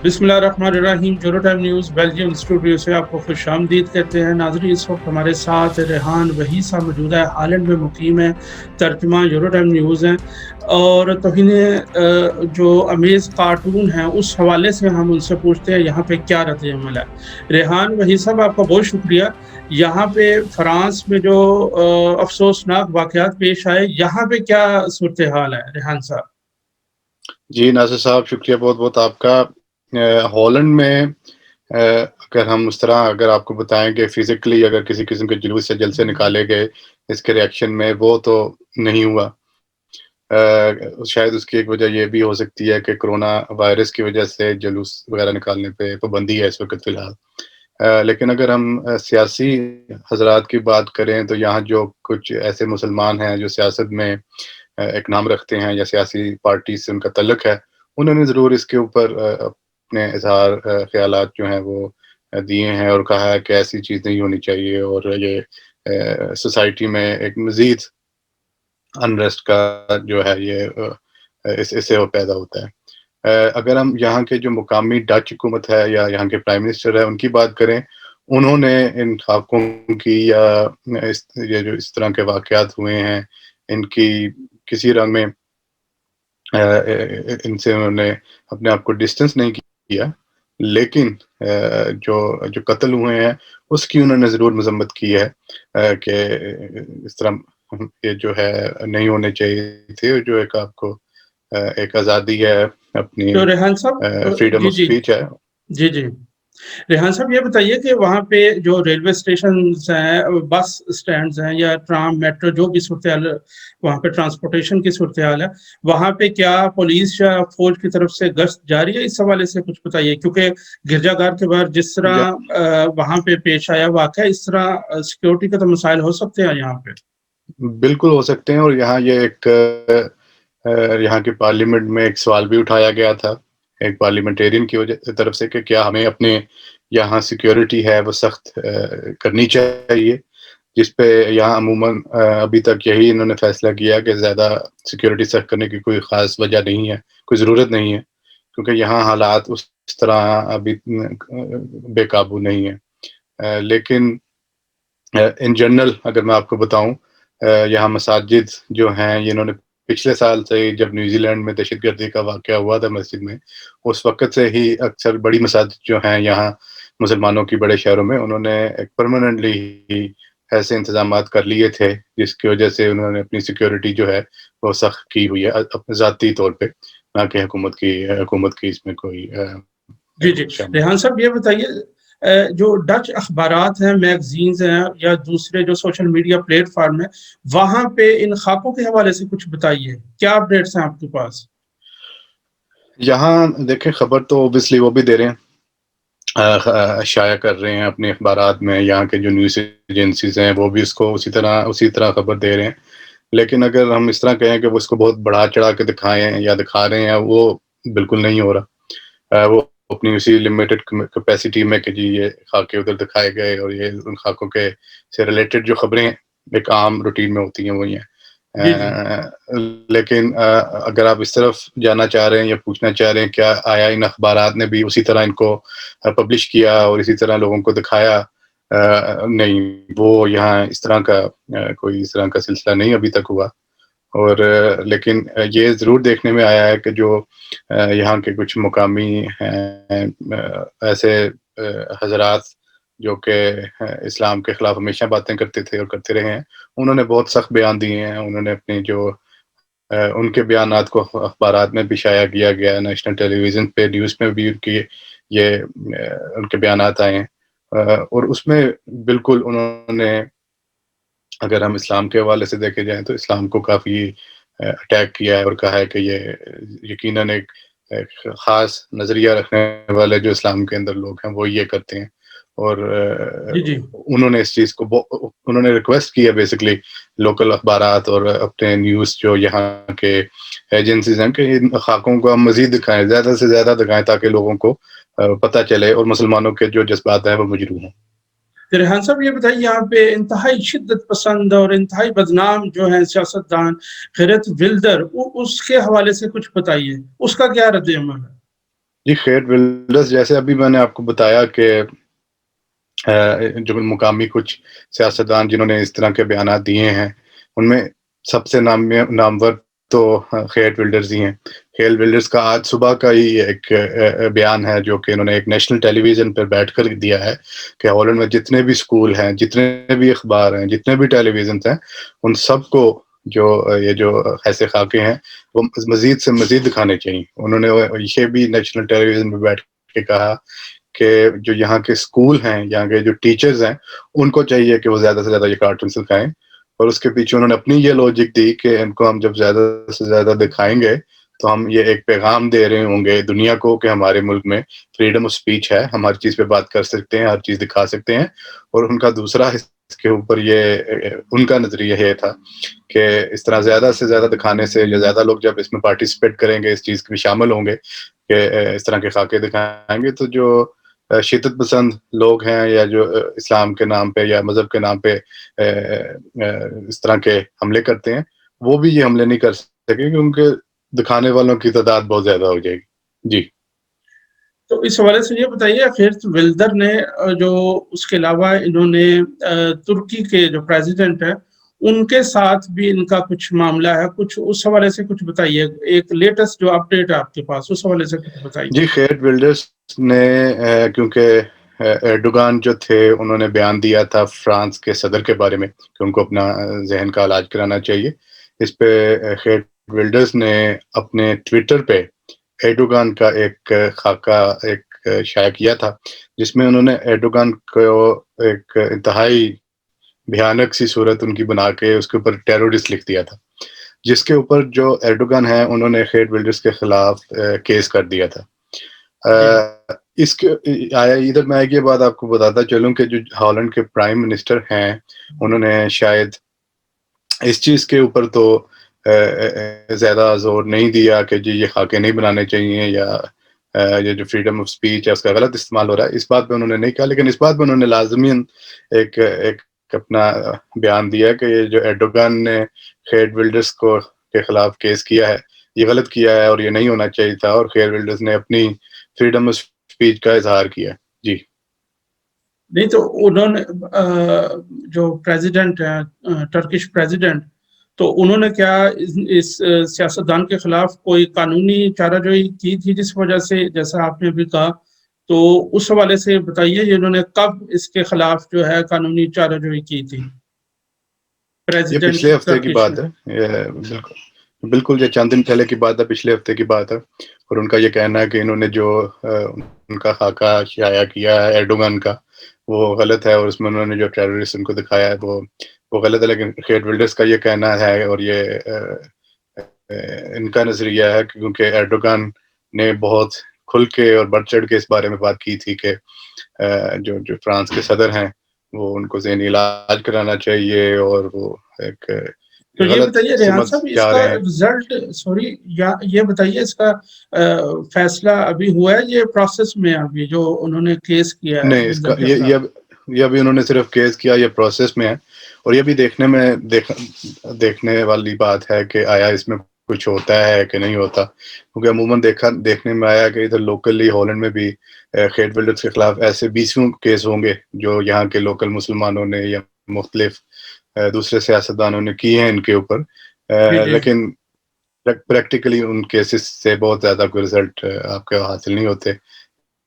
بسم اللہ الرحمن الرحیم. جورو ٹائم نیوز بیلجیم اسٹوڈیو سے آپ کو خوش آمدید کہتے ہیں. ناظرین، اس وقت ہمارے ساتھ ریحان وحیسہ موجود ہے. ہالینڈ میں مقیم ہے، ترجمہ جورو ٹائم نیوز ہیں، اور توہین جو امیز کارٹون ہیں اس حوالے سے ہم ان سے پوچھتے ہیں یہاں پہ کیا رد عمل ہے. ریحان وحیسہ صاحب، آپ کا بہت شکریہ. یہاں پہ فرانس میں جو افسوسناک واقعات پیش آئے، یہاں پہ کیا صورتحال ہے ریحان صاحب؟ جی ناصر صاحب، شکریہ بہت بہت آپ کا. ہالینڈ میں اگر ہم اس طرح اگر آپ کو بتائیں کہ فزیکلی اگر کسی قسم کے جلوس یا جلسے نکالے گئے اس کے ریئیکشن میں، وہ تو نہیں ہوا. شاید اس کی ایک وجہ یہ بھی ہو سکتی ہے کہ کرونا وائرس کی وجہ سے جلوس وغیرہ نکالنے پہ پابندی ہے اس وقت فی الحال. لیکن اگر ہم سیاسی حضرات کی بات کریں تو یہاں جو کچھ ایسے مسلمان ہیں جو سیاست میں ایک نام رکھتے ہیں یا سیاسی پارٹی سے ان کا تعلق ہے، انہوں نے ضرور اس کے اوپر اپنے اظہار خیالات جو ہیں وہ دیے ہیں اور کہا ہے کہ ایسی چیز نہیں ہونی چاہیے، اور یہ سوسائٹی میں ایک مزید انریسٹ کا جو ہے یہ اس سے وہ پیدا ہوتا ہے. اگر ہم یہاں کے جو مقامی ڈچ حکومت ہے یا یہاں کے پرائم منسٹر ہے ان کی بات کریں، انہوں نے ان خاکوں کی یا یہ جو اس طرح کے واقعات ہوئے ہیں ان کی کسی رنگ میں ان سے انہوں نے اپنے آپ کو ڈسٹنس نہیں کیا، لیکن جو قتل ہوئے ہیں اس کی انہوں نے ضرور مذمت کی ہے کہ اس طرح یہ جو ہے نہیں ہونے چاہیے تھے. جو ایک آپ کو ایک آزادی ہے اپنی، تو ریحان صاحب، فریڈم جی آف جی اسپیچ ہے. جی جی ریحان صاحب، یہ بتائیے کہ وہاں پہ جو ریلوے اسٹیشنز ہیں، بس اسٹینڈز ہیں یا ٹرام میٹرو جو بھی صورتحال وہاں پہ ٹرانسپورٹیشن کی صورتحال ہے، وہاں پہ کیا پولیس یا فوج کی طرف سے گشت جاری ہے؟ اس حوالے سے کچھ بتائیے، کیونکہ گرجا گھر کے باہر جس طرح وہاں پہ پیش آیا واقعہ، اس طرح سیکیورٹی کے تو مسائل ہو سکتے ہیں یہاں پہ. بالکل ہو سکتے ہیں، اور یہاں یہ ایک یہاں کی پارلیمنٹ میں ایک سوال بھی اٹھایا گیا تھا ایک پارلیمنٹیرین کی طرف سے کہ کیا ہمیں اپنے یہاں سیکیورٹی ہے وہ سخت کرنی چاہیے، جس پہ یہاں عموماً ابھی تک یہی انہوں نے فیصلہ کیا کہ زیادہ سیکیورٹی سخت کرنے کی کوئی خاص وجہ نہیں ہے، کوئی ضرورت نہیں ہے، کیونکہ یہاں حالات اس طرح ابھی بے قابو نہیں ہے. لیکن ان جنرل اگر میں آپ کو بتاؤں، یہاں مساجد جو ہیں یہ انہوں نے پچھلے سال سے جب نیوزی لینڈ میں دہشت گردی کا واقعہ ہوا تھا مسجد میں، اس وقت سے ہی اکثر بڑی مساجد جو ہیں یہاں مسلمانوں کی بڑے شہروں میں، انہوں نے ایک پرماننٹلی ہی ایسے انتظامات کر لیے تھے جس کی وجہ سے انہوں نے اپنی سیکیورٹی جو ہے وہ سخت کی ہوئی ہے اپنے ذاتی طور پہ، نہ کہ حکومت کی اس میں کوئی جی جی شامل. ریحان صاحب، یہ بتائیے جو ڈچ اخبارات ہیں، میگزینز ہیں یا دوسرے جو سوشل میڈیا پلیٹ فارم ہیں، وہاں پہ ان خاکوں کے حوالے سے کچھ بتائیے، کیا اپڈیٹس ہیں آپ کے پاس؟ یہاں دیکھیں خبر تو اوبیسلی وہ بھی دے رہے ہیں، شائع کر رہے ہیں اپنے اخبارات میں، یہاں کے جو نیوز ایجنسیز ہیں وہ بھی اس کو اسی طرح خبر دے رہے ہیں. لیکن اگر ہم اس طرح کہیں کہ وہ اس کو بہت بڑھا چڑھا کے دکھائیں یا دکھا رہے ہیں، وہ بالکل نہیں ہو رہا. وہ اپنی اسی لمیٹڈ کیپیسٹی میں کہ جی یہ خاکے ادھر دکھائے گئے اور یہ ان خاکوں کے سے ریلیٹڈ جو خبریں ایک عام روٹین میں ہوتی ہیں وہی ہیں. جی جی لیکن اگر آپ اس طرف جانا چاہ رہے ہیں یا پوچھنا چاہ رہے ہیں کیا آیا ان اخبارات نے بھی اسی طرح ان کو پبلش کیا اور اسی طرح لوگوں کو دکھایا، نہیں، وہ یہاں اس طرح کا کوئی اس طرح کا سلسلہ نہیں ابھی تک ہوا. اور لیکن یہ ضرور دیکھنے میں آیا ہے کہ جو یہاں کے کچھ مقامی ہیں ایسے حضرات جو کہ اسلام کے خلاف ہمیشہ باتیں کرتے تھے اور کرتے رہے ہیں، انہوں نے بہت سخت بیان دیے ہیں. انہوں نے اپنی جو ان کے بیانات کو اخبارات میں بھی شائع کیا گیا، نیشنل ٹیلی ویژن پہ نیوز میں بھی یہ ان کے بیانات آئے ہیں، اور اس میں بالکل انہوں نے اگر ہم اسلام کے حوالے سے دیکھے جائیں تو اسلام کو کافی اٹیک کیا ہے اور کہا ہے کہ یہ یقیناً ایک خاص نظریہ رکھنے والے جو اسلام کے اندر لوگ ہیں وہ یہ کرتے ہیں. اور جی جی انہوں نے اس چیز کو انہوں نے ریکویسٹ کی ہے بیسکلی لوکل اخبارات اور اپنے نیوز جو یہاں کے ایجنسیز ہیں کہ ان خاکوں کو ہم مزید دکھائیں، زیادہ سے زیادہ دکھائیں تاکہ لوگوں کو پتہ چلے اور مسلمانوں کے جو جذبات ہیں وہ مجروح ہوں. ریحان صاحب، یہ بتائیے یہاں پہ انتہائی شدت پسند اور انتہائی بدنام جو ہیں سیاستدان گیرت ولڈر، اس کے حوالے سے کچھ بتائیے، اس کا کیا رد عمل ہے؟ جی خیر ولڈرز جیسے ابھی میں نے آپ کو بتایا کہ جو مقامی کچھ سیاستدان جنہوں نے اس طرح کے بیانات دیے ہیں ان میں سب سے نامور تو خیر ولڈرز ہی ہیں. خیر ولڈرز کا آج صبح کا ہی ایک بیان ہے جو کہ انہوں نے ایک نیشنل ٹیلی ویژن پر بیٹھ کر دیا ہے کہ ہالینڈ میں جتنے بھی اسکول ہیں، جتنے بھی اخبار ہیں، جتنے بھی ٹیلی ویژنس ہیں، ان سب کو جو یہ جو ایسے خاکے ہیں وہ مزید سے مزید دکھانے چاہیے. انہوں نے یہ بھی نیشنل ٹیلی ویژن پہ بیٹھ کے کہا کہ جو یہاں کے اسکول ہیں، یہاں کے جو ٹیچرز ہیں، ان کو چاہیے کہ وہ زیادہ سے زیادہ یہ کارٹون سکھائیں. اور اس کے پیچھے انہوں نے اپنی یہ لاجک دی کہ ان کو ہم جب زیادہ سے زیادہ دکھائیں گے تو ہم یہ ایک پیغام دے رہے ہوں گے دنیا کو کہ ہمارے ملک میں فریڈم آف اسپیچ ہے، ہم ہر چیز پہ بات کر سکتے ہیں، ہر چیز دکھا سکتے ہیں. اور ان کا دوسرا اس کے اوپر یہ ان کا نظریہ یہ تھا کہ اس طرح زیادہ سے زیادہ دکھانے سے یا زیادہ لوگ جب اس میں پارٹیسپیٹ کریں گے، اس چیز میں شامل ہوں گے کہ اس طرح کے خاکے دکھائیں گے، تو جو شدت پسند لوگ ہیں یا جو اسلام کے نام پہ یا مذہب کے نام پہ اس طرح کے حملے کرتے ہیں، وہ بھی یہ حملے نہیں کر سکے کیونکہ دکھانے والوں کی تعداد بہت زیادہ ہو جائے گی. جی تو اس حوالے سے یہ بتائیے خیر ولدر نے جو اس کے علاوہ انہوں نے ترکی کے جو پریزیڈنٹ ہے ان کے ساتھ بھی ان کا کچھ معاملہ ہے، کچھ اس حوالے سے کچھ بتائیے، ایک لیٹسٹ جو اپڈیٹ ہے آپ کے پاس اس حوالے سے کچھ بتائیے. جی خیر ولڈرز نے کیونکہ ایرڈوگان جو تھے انہوں نے بیان دیا تھا فرانس کے صدر کے بارے میں کہ ان کو اپنا ذہن کا علاج کرانا چاہیے. اس پہ خیر ولڈرز نے اپنے ٹویٹر پہ ایرڈوگان کا ایک خاکہ ایک شائع کیا تھا جس میں انہوں نے ایرڈوگان کو ایک انتہائی بھیانک سی صورت ان کی بنا کے اس کے اوپر ٹیرورسٹ لکھ دیا تھا، جس کے اوپر جو ایرڈوگان ہیں انہوں نے خیر ولڈرز کے خلاف کیس کر دیا تھا. جی اس کے ادھر میں یہ بات آپ کو بتاتا چلوں کہ جو ہالینڈ کے پرائم منسٹر ہیں انہوں نے شاید اس چیز کے اوپر تو زیادہ زور نہیں دیا کہ جی یہ خاکے نہیں بنانے چاہیے یا یہ جو فریڈم آف اسپیچ ہے اس کا غلط استعمال ہو رہا ہے، اس بات پہ انہوں نے نہیں کہا. لیکن اس بات پہ انہوں نے لازمین ایک اپنا بیان دیا کہ یہ جو ایرڈوگان نے خیر ولڈرز کو کے خلاف کیس کیا ہے یہ غلط کیا ہے اور یہ نہیں ہونا چاہیے تھا، اور خیر ولڈرز نے اپنی فریڈم آف اسپیچ کا اظہار کیا. جی نہیں تو انہوں نے جو پریزیڈنٹ ہیں ٹرکش پریزیڈنٹ، تو انہوں نے کیا اس سیاستدان کے خلاف کوئی قانونی چارہ جوئی کی تھی جس وجہ سے جیسا آپ نے بھی کہا، تو اس حوالے سے بتائیے یہ انہوں نے کب اس کے خلاف جو ہے قانونی چارہ جوئی کی تھی یہ پریزیڈنٹ پچھلے ہفتے کی ترکش بات نے؟ ہے، بالکل یہ چند دن پہلے کی بات ہے، پچھلے ہفتے کی بات ہے. اور ان کا یہ کہنا ہے کہ انہوں نے جو ان کا خاکہ شائع کیا ہے ایرڈوگان کا وہ غلط ہے، اور اس میں انہوں نے جو ٹیررسٹ ان کو دکھایا ہے وہ غلط ہے. لیکن خیر ولڈرز کا یہ کہنا ہے اور یہ ان کا نظریہ ہے کیونکہ ایرڈوگان نے بہت کھل کے اور بڑھ چڑھ کے اس بارے میں بات کی تھی کہ جو فرانس کے صدر ہیں وہ ان کو ذہنی علاج کرانا چاہیے، اور وہ ایک تو یہ غلط بتائیے ریحان سمت صاحب اس جا کا رہے ہیں. رزلٹ سوری یا یہ بتائیے اس کا فیصلہ ابھی ہوا ہے یہ پروسیس میں ابھی جو انہوں نے کیس کیا ہے نہیں، اس کا ولدر کے خلاف؟ یہ ابھی انہوں نے صرف کیس کیا، یہ پروسیس میں ہے. اور یہ بھی دیکھنے والی بات ہے کہ آیا اس میں کچھ ہوتا ہے کہ نہیں ہوتا، کیونکہ عموماً دیکھنے میں آیا کہ ادھر لوکلی ہالینڈ میں بھی خیر ولڈرز کے خلاف ایسے 20 کیس ہوں گے جو یہاں کے لوکل مسلمانوں نے یا مختلف دوسرے سیاستدانوں نے کی ہیں ان کے اوپر. جی جی. لیکن پریکٹیکلی ان کیسز سے بہت زیادہ کوئی رزلٹ آپ کے حاصل نہیں ہوتے،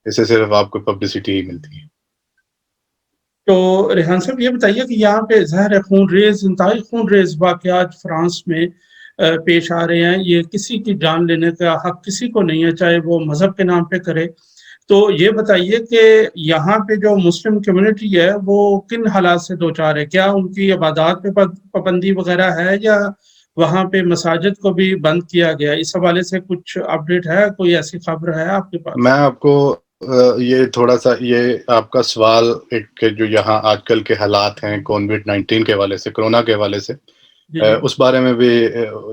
اس سے صرف آپ کو پبلسٹی ہی ملتی ہے. تو ریحان صاحب یہ بتائیے کہ یہاں پہ ظاہر ہے انتہائی خون ریز واقعات فرانس میں پیش آ رہے ہیں، یہ کسی کی جان لینے کا حق کسی کو نہیں ہے چاہے وہ مذہب کے نام پہ کرے. تو یہ بتائیے کہ یہاں پہ جو مسلم کمیونٹی ہے وہ کن حالات سے دوچار ہے؟ کیا ان کی عبادات پہ پابندی وغیرہ ہے یا وہاں پہ مساجد کو بھی بند کیا گیا؟ اس حوالے سے کچھ اپڈیٹ ہے، کوئی ایسی خبر ہے آپ کے پاس؟ میں آپ کو یہ تھوڑا سا یہ آپ کا سوال ایک جو یہاں آج کل کے حالات ہیں کووڈ-19 کے حوالے سے، کرونا کے حوالے سے، جی جی اس بارے میں بھی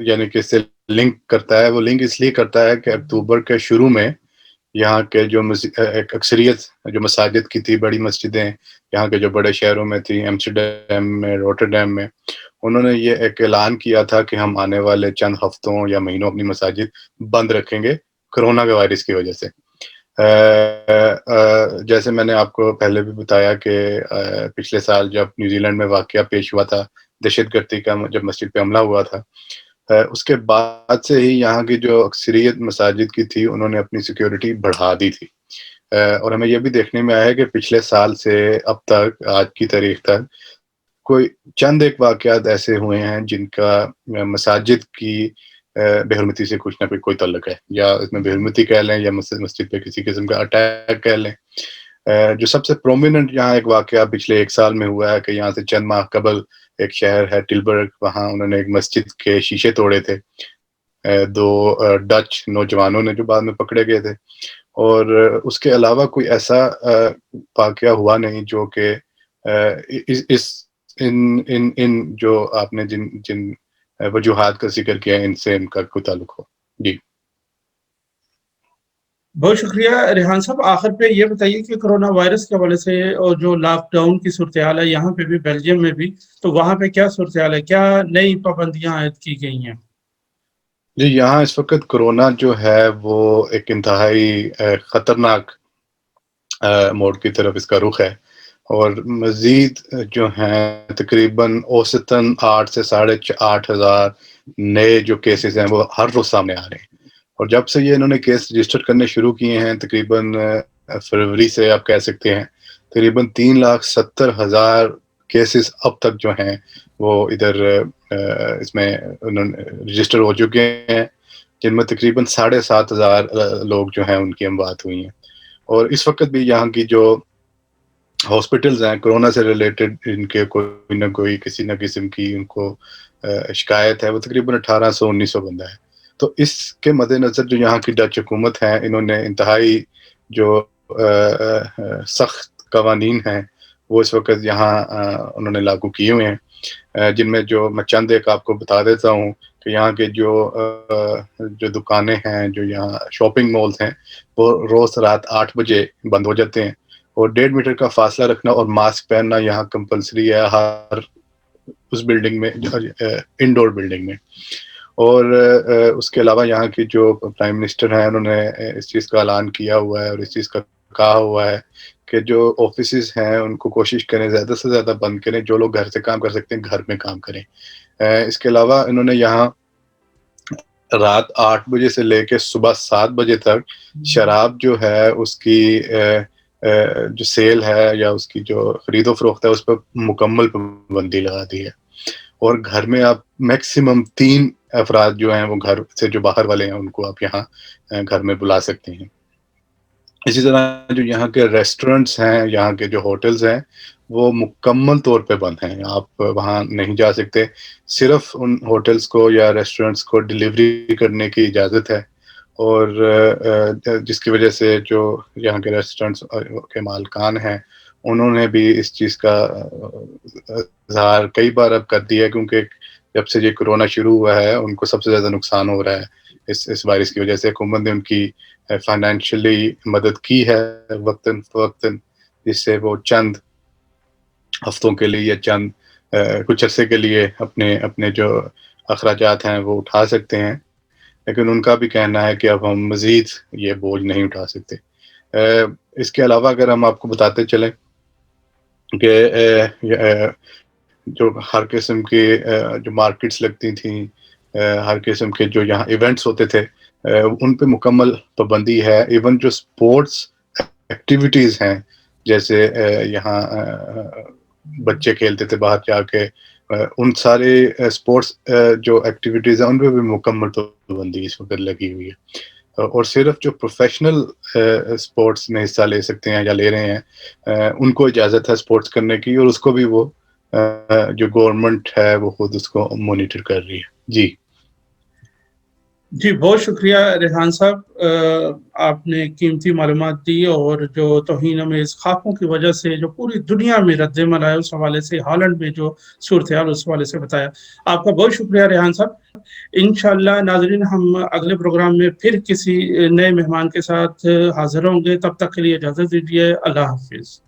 یعنی کہ اس سے لنک کرتا ہے. وہ لنک اس لیے کرتا ہے کہ اکتوبر کے شروع میں یہاں کے جو ایک اکثریت جو مساجد کی تھی، بڑی مسجدیں یہاں کے جو بڑے شہروں میں تھی، ایمسٹرڈیم میں، روٹرڈیم میں، انہوں نے یہ ایک اعلان کیا تھا کہ ہم آنے والے چند ہفتوں یا مہینوں اپنی مساجد بند رکھیں گے کرونا کے وائرس کی وجہ سے. جیسے میں نے آپ کو پہلے بھی بتایا کہ پچھلے سال جب نیوزی لینڈ میں واقعہ پیش ہوا تھا دہشت گردی کا، جب مسجد پہ حملہ ہوا تھا، اس کے بعد سے ہی یہاں کی جو اکثریت مساجد کی تھی انہوں نے اپنی سیکیورٹی بڑھا دی تھی، اور ہمیں یہ بھی دیکھنے میں آیا ہے کہ پچھلے سال سے اب تک آج کی تاریخ تک کوئی چند ایک واقعات ایسے ہوئے ہیں جن کا مساجد کی بے حرمتی سے کچھ نہ کوئی تعلق ہے، یا اس میں بے حرمتی کہہ لیں یا مسجد پہ کسی قسم کا اٹیک کہہ لیں۔ جو سب سے پرومیننٹ یہاں ایک واقعہ پچھلے 1 سال میں ہوا ہے کہ یہاں سے چند ماہ قبل ایک شہر ہے ٹلبرگ، وہاں انہوں نے ایک مسجد کے شیشے توڑے تھے 2 ڈچ نوجوانوں نے جو بعد میں پکڑے گئے تھے، اور اس کے علاوہ کوئی ایسا واقعہ ہوا نہیں جو کہ ان جو آپ نے جن وجوہات کا ذکر کیا ان سے ان کا کوئی تعلق ہو۔ جی بہت شکریہ ریحان صاحب۔ آخر پہ یہ بتائیے کہ کرونا وائرس کے حوالے سے اور جو لاک ڈاؤن کی صورتحال ہے یہاں پہ بھی، بیلجیم میں بھی، تو وہاں پہ کیا صورتحال ہے، کیا نئی پابندیاں عائد کی گئی ہیں؟ جی، یہاں اس وقت کرونا جو ہے وہ ایک انتہائی خطرناک موڑ کی طرف اس کا رخ ہے، اور مزید جو ہیں تقریباً اوسطاً 8 سے 8,500 نئے جو کیسز ہیں وہ ہر روز سامنے آ رہے ہیں، اور جب سے یہ انہوں نے کیس رجسٹر کرنے شروع کیے ہیں تقریباً فروری سے آپ کہہ سکتے ہیں تقریباً 3,70,000 کیسز اب تک جو ہیں وہ ادھر اس میں رجسٹر ہو چکے ہیں، جن میں تقریباً 7,500 لوگ جو ہیں ان کی اموات ہوئی ہیں، اور اس وقت بھی یہاں کی جو ہاسپٹلز ہیں کرونا سے ریلیٹڈ ان کے کوئی نہ کوئی کسی نہ قسم کی ان کو شکایت ہے، وہ تقریباً 1,800-1,900 بندہ ہے۔ تو اس کے مد نظر جو یہاں کی ڈچ حکومت ہے انہوں نے انتہائی جو سخت قوانین ہیں وہ اس وقت یہاں انہوں نے لاگو کیے ہوئے ہیں، جن میں جو میں چند ایک آپ کو بتا دیتا ہوں کہ یہاں کے جو دکانیں ہیں، جو یہاں شاپنگ مالز ہیں، وہ روز رات 8 بجے بند ہو جاتے ہیں، اور 1.5 میٹر کا فاصلہ رکھنا اور ماسک پہننا یہاں کمپلسری ہے ہر اس بلڈنگ میں، انڈور بلڈنگ میں۔ اور اس کے علاوہ یہاں کی جو پرائم منسٹر ہیں انہوں نے اس چیز کا اعلان کیا ہوا ہے اور اس چیز کا کہا ہوا ہے کہ جو آفیسز ہیں ان کو کوشش کریں زیادہ سے زیادہ بند کریں، جو لوگ گھر سے کام کر سکتے ہیں گھر میں کام کریں۔ اس کے علاوہ انہوں نے یہاں رات 8 بجے سے لے کے صبح 7 بجے تک شراب جو ہے اس کی جو سیل ہے یا اس کی جو خرید و فروخت ہے اس پر مکمل پابندی لگا دی ہے، اور گھر میں آپ میکسیمم 3 افراد جو ہیں وہ گھر سے جو باہر والے ہیں ان کو آپ یہاں گھر میں بلا سکتے ہیں۔ اسی طرح جو یہاں کے ریسٹورنٹس ہیں، یہاں کے جو ہوٹلز ہیں وہ مکمل طور پہ بند ہیں، آپ وہاں نہیں جا سکتے، صرف ان ہوٹلز کو یا ریسٹورنٹس کو ڈیلیوری کرنے کی اجازت ہے، اور جس کی وجہ سے جو یہاں کے ریسٹورنٹس کے مالکان ہیں انہوں نے بھی اس چیز کا اظہار کئی بار اب کر دیا ہے، کیونکہ جب سے یہ کرونا شروع ہوا ہے ان کو سب سے زیادہ نقصان ہو رہا ہے اس وائرس کی وجہ سے۔ حکومت نے ان کی فائنینشلی مدد کی ہے وقتاً فوقتاً، جس سے وہ چند ہفتوں کے لیے یا چند کچھ عرصے کے لیے اپنے جو اخراجات ہیں وہ اٹھا سکتے ہیں، لیکن ان کا بھی کہنا ہے کہ اب ہم مزید یہ بوجھ نہیں اٹھا سکتے۔ اس کے علاوہ اگر ہم آپ کو بتاتے چلیں کہ جو ہر قسم کی جو مارکیٹس لگتی تھیں، ہر قسم کے جو یہاں ایونٹس ہوتے تھے ان پہ مکمل پابندی ہے، ایون جو سپورٹس ایکٹیویٹیز ہیں جیسے یہاں بچے کھیلتے تھے باہر جا کے، ان سارے سپورٹس جو ایکٹیویٹیز ہیں ان پہ بھی مکمل پابندی اس وقت لگی ہوئی ہے، اور صرف جو پروفیشنل سپورٹس میں حصہ لے سکتے ہیں یا لے رہے ہیں ان کو اجازت ہے سپورٹس کرنے کی، اور اس کو بھی وہ جو گورنمنٹ ہے وہ خود اس کو مانیٹر کر رہی ہے۔ جی جی بہت شکریہ ریحان صاحب، آپ نے قیمتی معلومات دی، اور جو توہین امیز خاکوں کی وجہ سے جو پوری دنیا میں رد عمل آیا اس حوالے سے، ہالینڈ میں جو صورتحال اس حوالے سے بتایا، آپ کا بہت شکریہ ریحان صاحب۔ انشاءاللہ ناظرین ہم اگلے پروگرام میں پھر کسی نئے مہمان کے ساتھ حاضر ہوں گے، تب تک کے لیے اجازت دیجیے، اللہ حافظ۔